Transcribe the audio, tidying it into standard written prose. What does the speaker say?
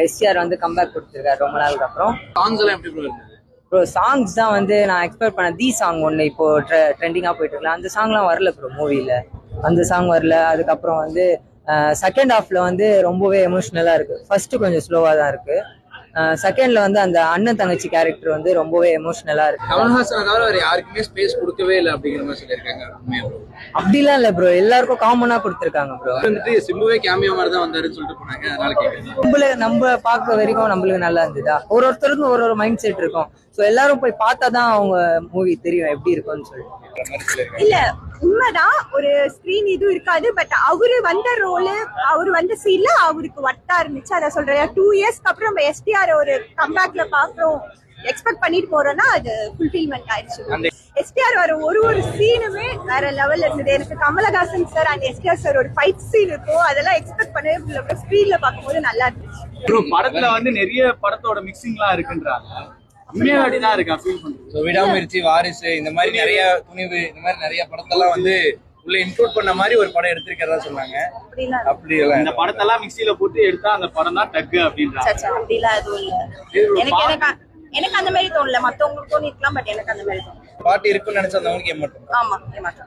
STR வந்து comeback கொடுத்துருக்காரு ரொம்ப நாளுக்கு அப்புறம். சாங்ஸ் எல்லாம் எப்படி ப்ரோ இருந்தது? ப்ரோ சாங்ஸ் தான் வந்து நான் எக்ஸ்பெக்ட் பண்ண தி சாங் ஒன்று இப்போ ட்ரெண்டிங்காக போயிட்டு இருக்கலாம். அந்த சாங்லாம் வரல ப்ரோ மூவியில். அந்த சாங் வரல. அதுக்கப்புறம் வந்து செகண்ட் ஹாஃப்ல வந்து ரொம்பவே எமோஷ்னலாக இருக்குது. ஃபர்ஸ்ட் கொஞ்சம் ஸ்லோவாக தான் இருக்குது. செகண்ட்ல வந்து அந்த அண்ணன் தங்கச்சி கேரக்டர் வந்து ரொம்பவே எமோஷ்னலா இருக்கு. கமல்ஹாசன் தவிர வேற யாருக்குமே ஸ்பேஸ் கொடுக்கவே இல்லை அப்படிங்கிற மாதிரி சொல்லியிருக்காங்க. அப்படிலாம் இல்ல ப்ரோ, எல்லாருக்கும் காமனா கொடுத்துருக்காங்க ப்ரோ. வந்துட்டு சிம்புவே கேமியோ மாதிரி தான் வந்தாருன்னு சொல்லிட்டு போனாங்க. அதனால கேட்குறேன். நம்ம பார்க்க வரைக்கும் நம்மளுக்கு நல்லா இருந்ததா? ஒருத்தருக்கும் ஒரு மைண்ட் செட் இருக்கும். ஸோ எல்லாரும் போய் பார்த்தா தான் அவங்க மூவி தெரியும் எப்படி இருக்கும்னு சொல்லிட்டு. இல்ல உண்மைதான், ஒரு ஸ்கிரீன் இது இருக்காது. பட் அவரு வந்த ரோலு, அவரு வந்த சீன்ல அவருக்கு வட்டா இருந்துச்சு. அதை சொல்றேன். 2 இயர்ஸ்க்கு அப்புறம் நம்ம எஸ்டிஆர் ஒரு கம்பேக்ல பாக்குறோம், எக்ஸ்பெக்ட் பண்ணிட்டு போறோம்னா அது ஃபுல்ஃபில்மெண்ட் ஆயிடுச்சு. எஸ்டிஆர் வர ஒரு சீனுமே வேற லெவல்ல இருந்தது. எனக்கு Kamal Haasan sir and STR sir ஒரு ஃபைட் சீன் இருக்கும், அதெல்லாம் எக்ஸ்பெக்ட் பண்ணவே இல்லை. ஸ்கிரீன்ல பார்க்கும்போது நல்லா இருந்துச்சு. படத்துல வந்து நிறைய படத்தோட மிக்சிங்லாம் இருக்குன்றாங்க. உண்மையாடிதான் இருக்கா ஃபீல் பண்றது? விடாமுயற்சி, வாரிசு, இந்த மாதிரி நிறைய துணிவு, இந்த மாதிரி நிறைய படத்தெல்லாம் வந்து உள்ள இன்க்ளூட் பண்ண மாதிரி ஒரு படம் எடுத்திருக்கிறதா சொன்னாங்க. அப்படி எல்லாம் இந்த படத்தெல்லாம் மிக்சியில போட்டு எடுத்தா அந்த படம் தான் டக்கு அப்படின்றாங்க. அப்படிலாம் எதுவும் இல்ல. எனக்கு அந்த மாதிரி தோணல. மத்தவங்களுக்கு தோணிருக்கலாம், பட் எனக்கு அந்த மாதிரி தோணல. பாட்டு இருக்குன்னு நினைச்சவங்களுக்கு ஏமாற்றம். ஆமா, ஏமாற்றம்.